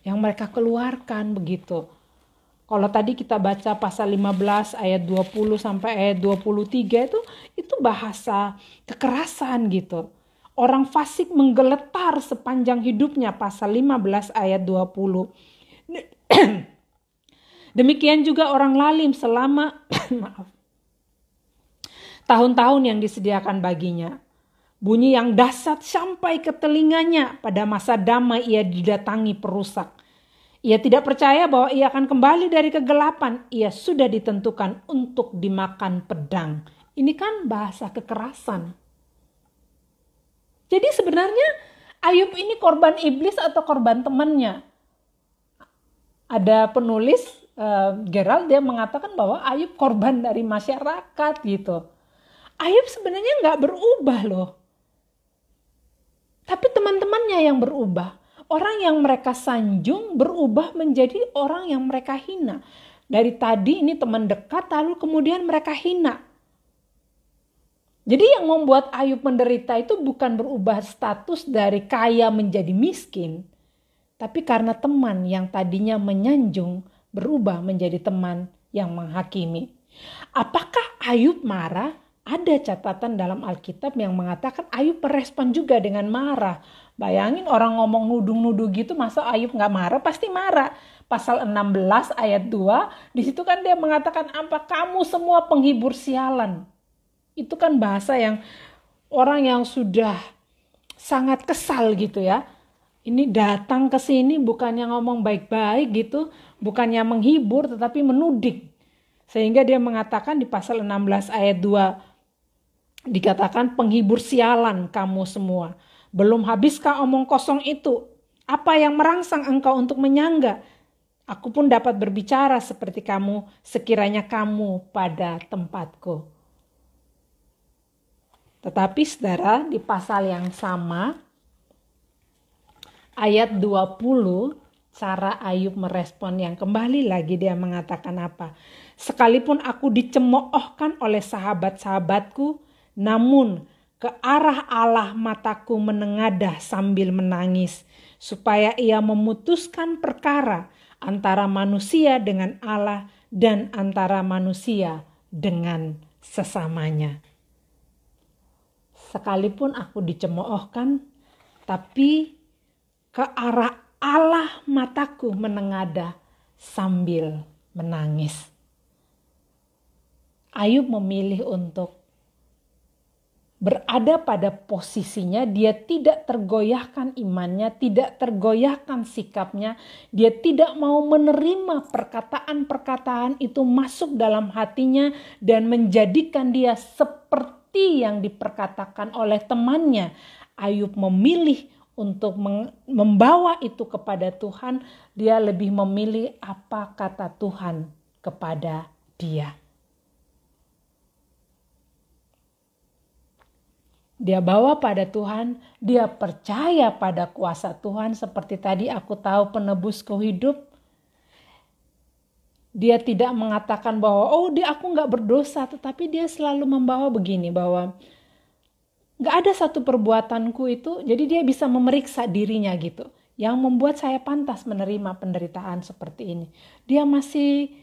yang mereka keluarkan begitu. Kalau tadi kita baca pasal 15 ayat 20 sampai ayat 23 itu bahasa kekerasan gitu. Orang fasik menggeletar sepanjang hidupnya, pasal 15 ayat 20. Demikian juga orang lalim selama tahun-tahun yang disediakan baginya. Bunyi yang dahsyat sampai ke telinganya, pada masa damai ia didatangi perusak. Ia tidak percaya bahwa ia akan kembali dari kegelapan. Ia sudah ditentukan untuk dimakan pedang. Ini kan bahasa kekerasan. Jadi sebenarnya Ayub ini korban iblis atau korban temannya. Ada penulis Gerald dia mengatakan bahwa Ayub korban dari masyarakat gitu. Ayub sebenarnya nggak berubah loh. Tapi teman-temannya yang berubah. Orang yang mereka sanjung berubah menjadi orang yang mereka hina. Dari tadi ini teman dekat lalu kemudian mereka hina. Jadi yang membuat Ayub menderita itu bukan berubah status dari kaya menjadi miskin. Tapi karena teman yang tadinya menyanjung berubah menjadi teman yang menghakimi. Apakah Ayub marah? Ada catatan dalam Alkitab yang mengatakan Ayub merespon juga dengan marah. Bayangin orang ngomong nuduh-nuduh gitu, masa Ayub gak marah? Pasti marah. Pasal 16 ayat 2, di situ kan dia mengatakan, apa kamu semua penghibur sialan. Itu kan bahasa yang orang yang sudah sangat kesal gitu ya. Ini datang ke sini bukannya ngomong baik-baik gitu, bukannya menghibur tetapi menudik. Sehingga dia mengatakan di pasal 16 ayat 2 dikatakan penghibur sialan kamu semua. Belum habiskah omong kosong itu? Apa yang merangsang engkau untuk menyangga? Aku pun dapat berbicara seperti kamu sekiranya kamu pada tempatku. Tetapi saudara, di pasal yang sama, ayat 20, cara Ayub merespon yang kembali lagi dia mengatakan apa? Sekalipun aku dicemoohkan oleh sahabat-sahabatku, namun ke arah Allah mataku menengadah sambil menangis, supaya ia memutuskan perkara antara manusia dengan Allah dan antara manusia dengan sesamanya. Sekalipun aku dicemoohkan, tapi ke arah Allah mataku menengadah sambil menangis. Ayub memilih untuk berada pada posisinya, dia tidak tergoyahkan imannya, tidak tergoyahkan sikapnya, dia tidak mau menerima perkataan-perkataan itu masuk dalam hatinya dan menjadikan dia seperti yang diperkatakan oleh temannya. Ayub memilih untuk membawa itu kepada Tuhan, dia lebih memilih apa kata Tuhan kepada dia. Dia bawa pada Tuhan, dia percaya pada kuasa Tuhan. Seperti tadi aku tahu penebusku hidup. Dia tidak mengatakan bahwa aku gak berdosa. Tetapi dia selalu membawa begini, bahwa gak ada satu perbuatanku itu. Jadi dia bisa memeriksa dirinya gitu. Yang membuat saya pantas menerima penderitaan seperti ini. Dia masih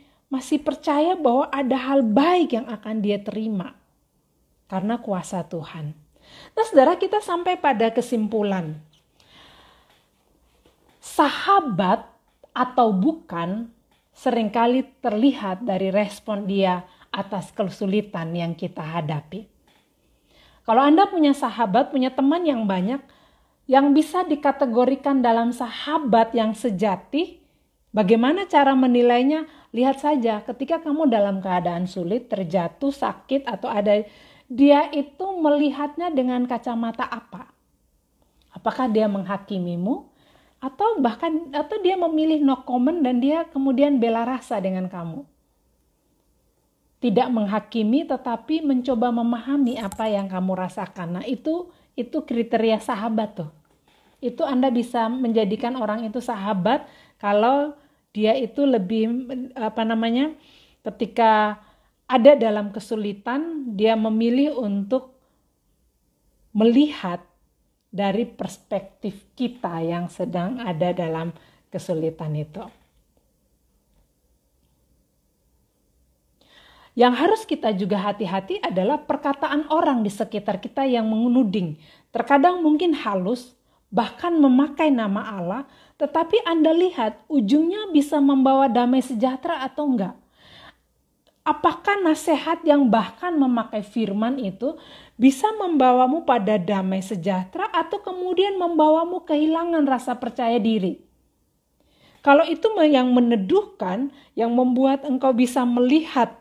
percaya bahwa ada hal baik yang akan dia terima. Karena kuasa Tuhan. Nah, saudara, kita sampai pada kesimpulan. Sahabat atau bukan seringkali terlihat dari respon dia atas kesulitan yang kita hadapi. Kalau Anda punya sahabat, punya teman yang banyak, yang bisa dikategorikan dalam sahabat yang sejati, bagaimana cara menilainya? Lihat saja ketika kamu dalam keadaan sulit, terjatuh, sakit, atau ada, dia itu melihatnya dengan kacamata apa? Apakah dia menghakimimu? Atau dia memilih no comment dan dia kemudian bela rasa dengan kamu? Tidak menghakimi tetapi mencoba memahami apa yang kamu rasakan. Nah, itu kriteria sahabat tuh. Itu Anda bisa menjadikan orang itu sahabat kalau dia itu lebih ketika ada dalam kesulitan, dia memilih untuk melihat dari perspektif kita yang sedang ada dalam kesulitan itu. Yang harus kita juga hati-hati adalah perkataan orang di sekitar kita yang menuding. Terkadang mungkin halus, bahkan memakai nama Allah, tetapi Anda lihat ujungnya bisa membawa damai sejahtera atau enggak. Apakah nasihat yang bahkan memakai firman itu bisa membawamu pada damai sejahtera atau kemudian membawamu kehilangan rasa percaya diri? Kalau itu yang meneduhkan, yang membuat engkau bisa melihat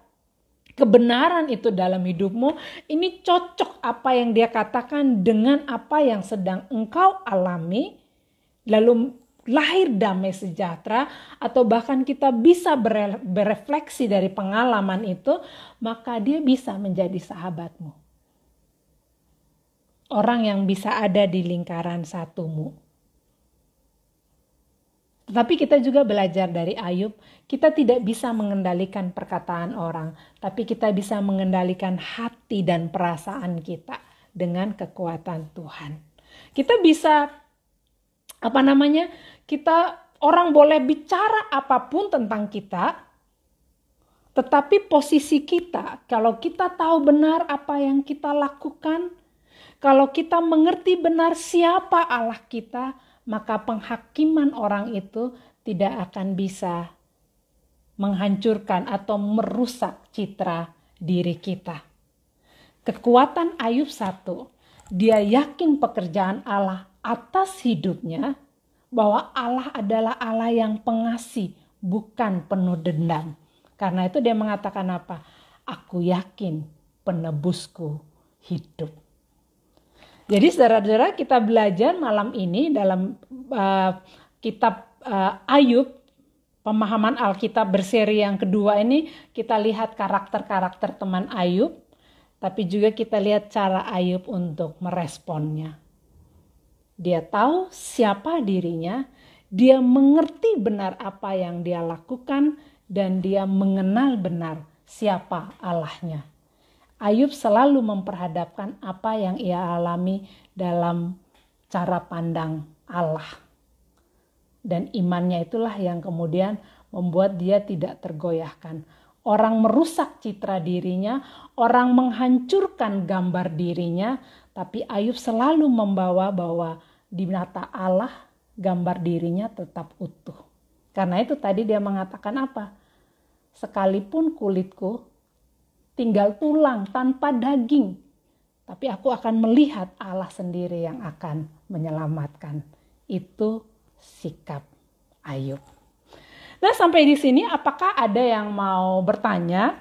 kebenaran itu dalam hidupmu, ini cocok apa yang dia katakan dengan apa yang sedang engkau alami, lalu lahir damai sejahtera, atau bahkan kita bisa berefleksi dari pengalaman itu, maka dia bisa menjadi sahabatmu. Orang yang bisa ada di lingkaran satumu. Tetapi kita juga belajar dari Ayub, kita tidak bisa mengendalikan perkataan orang, tapi kita bisa mengendalikan hati dan perasaan kita dengan kekuatan Tuhan. Kita bisa orang boleh bicara apapun tentang kita, tetapi posisi kita, kalau kita tahu benar apa yang kita lakukan, kalau kita mengerti benar siapa Allah kita, maka penghakiman orang itu tidak akan bisa menghancurkan atau merusak citra diri kita. Kekuatan Ayub 1, dia yakin pekerjaan Allah atas hidupnya, bahwa Allah adalah Allah yang pengasih, bukan penuh dendam. Karena itu dia mengatakan apa? Aku yakin penebusku hidup. Jadi saudara-saudara, kita belajar malam ini dalam kitab Ayub, pemahaman Alkitab berseri yang kedua ini, kita lihat karakter-karakter teman Ayub, tapi juga kita lihat cara Ayub untuk meresponnya. Dia tahu siapa dirinya, dia mengerti benar apa yang dia lakukan, dan dia mengenal benar siapa Allahnya. Ayub selalu memperhadapkan apa yang ia alami dalam cara pandang Allah. Dan imannya itulah yang kemudian membuat dia tidak tergoyahkan. Orang merusak citra dirinya, orang menghancurkan gambar dirinya, tapi Ayub selalu membawa bahwa di mata Allah gambar dirinya tetap utuh. Karena itu tadi dia mengatakan apa? Sekalipun kulitku tinggal tulang tanpa daging, tapi aku akan melihat Allah sendiri yang akan menyelamatkan. Itu sikap Ayub. Nah, sampai di sini apakah ada yang mau bertanya?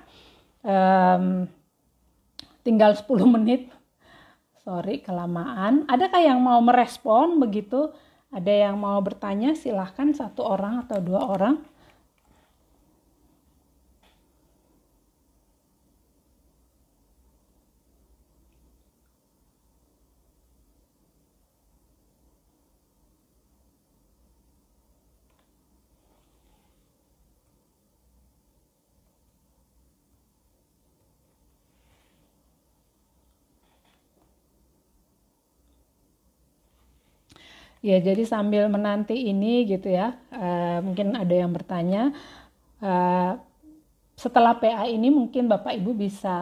Tinggal 10 menit. Sorry, kelamaan. Adakah yang mau merespon begitu? Ada yang mau bertanya? Silahkan, 1 orang atau 2 orang. Ya, jadi sambil menanti ini gitu ya, mungkin ada yang bertanya, setelah PA ini mungkin Bapak Ibu bisa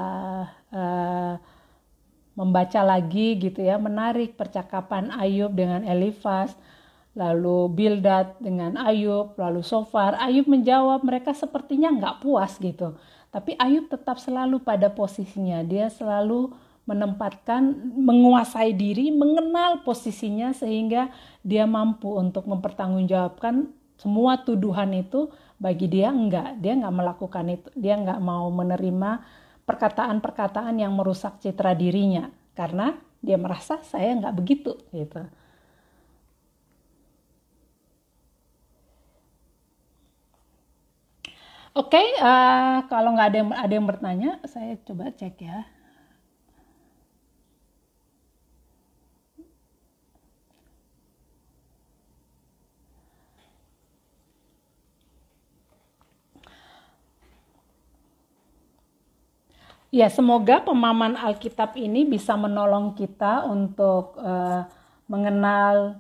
membaca lagi gitu ya, menarik percakapan Ayub dengan Elifas, lalu Bildad dengan Ayub, lalu Sofar. Ayub menjawab, mereka sepertinya nggak puas gitu. Tapi Ayub tetap selalu pada posisinya, dia selalu menempatkan, menguasai diri, mengenal posisinya sehingga dia mampu untuk mempertanggungjawabkan semua tuduhan itu. Bagi dia nggak melakukan itu, dia nggak mau menerima perkataan-perkataan yang merusak citra dirinya karena dia merasa saya nggak begitu gitu. Oke, kalau nggak ada yang bertanya, saya coba cek ya. Ya, semoga pemahaman Alkitab ini bisa menolong kita untuk mengenal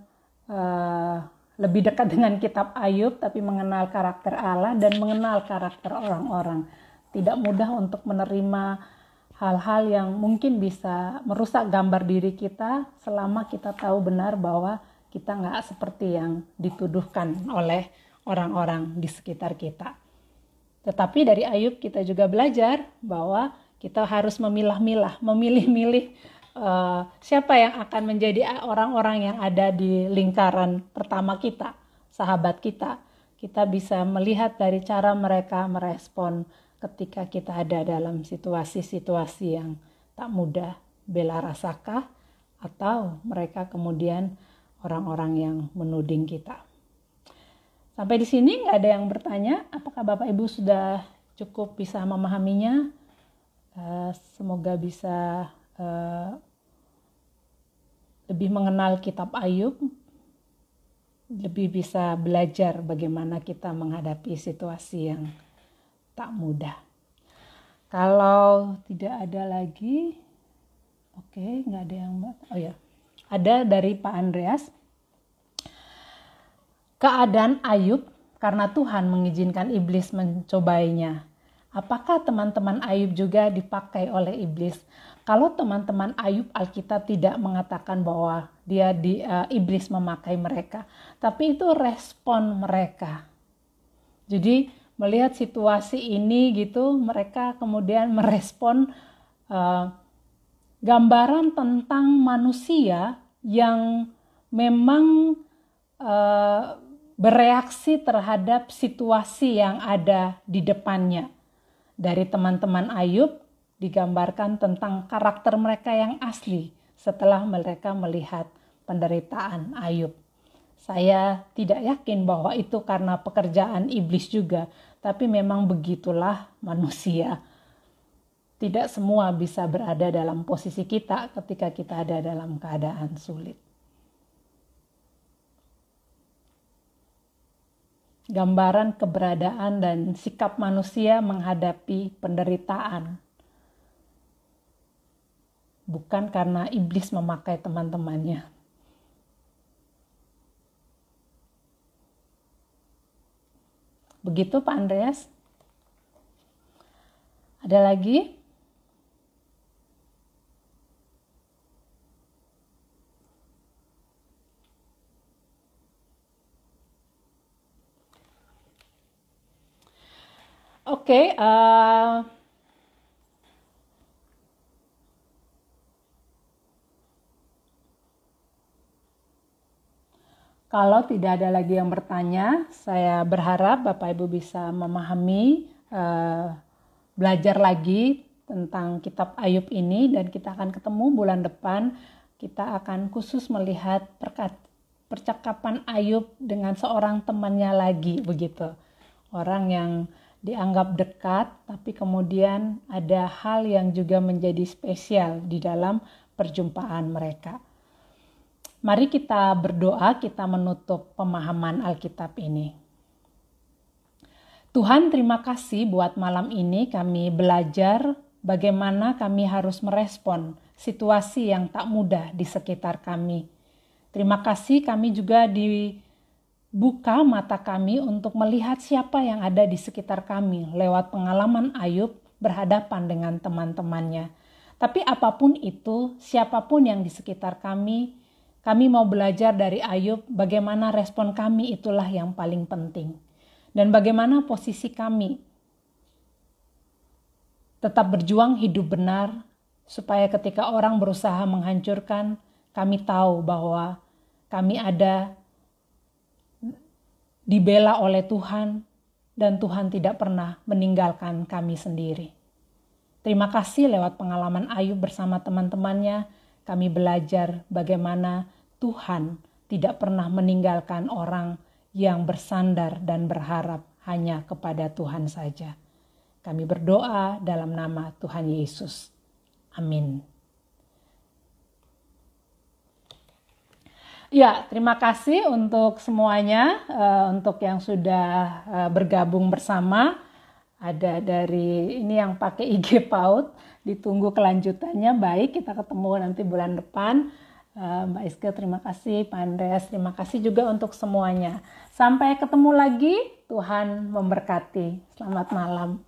lebih dekat dengan kitab Ayub, tapi mengenal karakter Allah dan mengenal karakter orang-orang. Tidak mudah untuk menerima hal-hal yang mungkin bisa merusak gambar diri kita selama kita tahu benar bahwa kita nggak seperti yang dituduhkan oleh orang-orang di sekitar kita. Tetapi dari Ayub kita juga belajar bahwa kita harus memilah-milah, memilih-milih siapa yang akan menjadi orang-orang yang ada di lingkaran pertama kita, sahabat kita. Kita bisa melihat dari cara mereka merespon ketika kita ada dalam situasi-situasi yang tak mudah bela rasakah, atau mereka kemudian orang-orang yang menuding kita. Sampai di sini nggak ada yang bertanya, apakah Bapak Ibu sudah cukup bisa memahaminya? Semoga bisa lebih mengenal kitab Ayub, lebih bisa belajar bagaimana kita menghadapi situasi yang tak mudah. Kalau tidak ada lagi, oke, nggak ada yang, oh ya, ada dari Pak Andreas. Keadaan Ayub karena Tuhan mengizinkan iblis mencobainya. Apakah teman-teman Ayub juga dipakai oleh iblis? Kalau teman-teman Ayub, Alkitab tidak mengatakan bahwa iblis memakai mereka, tapi itu respon mereka. Jadi melihat situasi ini gitu, mereka kemudian merespon gambaran tentang manusia yang memang bereaksi terhadap situasi yang ada di depannya. Dari teman-teman Ayub digambarkan tentang karakter mereka yang asli setelah mereka melihat penderitaan Ayub. Saya tidak yakin bahwa itu karena pekerjaan iblis juga, tapi memang begitulah manusia. Tidak semua bisa berada dalam posisi kita ketika kita ada dalam keadaan sulit. Gambaran keberadaan dan sikap manusia menghadapi penderitaan. bukan karena iblis memakai teman-temannya. Begitu Pak Andreas? Ada lagi? Oke, kalau tidak ada lagi yang bertanya, saya berharap Bapak Ibu bisa memahami, belajar lagi tentang kitab Ayub ini, dan kita akan ketemu bulan depan. Kita akan khusus melihat percakapan Ayub dengan seorang temannya lagi, begitu. Orang yang dianggap dekat, tapi kemudian ada hal yang juga menjadi spesial di dalam perjumpaan mereka. Mari kita berdoa, kita menutup pemahaman Alkitab ini. Tuhan, terima kasih buat malam ini kami belajar bagaimana kami harus merespon situasi yang tak mudah di sekitar kami. Terima kasih kami juga dibuka mata kami untuk melihat siapa yang ada di sekitar kami lewat pengalaman Ayub berhadapan dengan teman-temannya. Tapi apapun itu, siapapun yang di sekitar kami mau belajar dari Ayub bagaimana respon kami, itulah yang paling penting. Dan bagaimana posisi kami tetap berjuang hidup benar, supaya ketika orang berusaha menghancurkan, kami tahu bahwa kami ada dibela oleh Tuhan, dan Tuhan tidak pernah meninggalkan kami sendiri. Terima kasih lewat pengalaman Ayub bersama teman-temannya, kami belajar bagaimana Tuhan tidak pernah meninggalkan orang yang bersandar dan berharap hanya kepada Tuhan saja. Kami berdoa dalam nama Tuhan Yesus. Amin. Ya, terima kasih untuk semuanya, untuk yang sudah bergabung bersama. Ada dari ini yang pakai IG PAUD, ditunggu kelanjutannya. Baik, kita ketemu nanti bulan depan. Mbak Iske, terima kasih. Pak Andreas, terima kasih juga untuk semuanya. Sampai ketemu lagi, Tuhan memberkati. Selamat malam.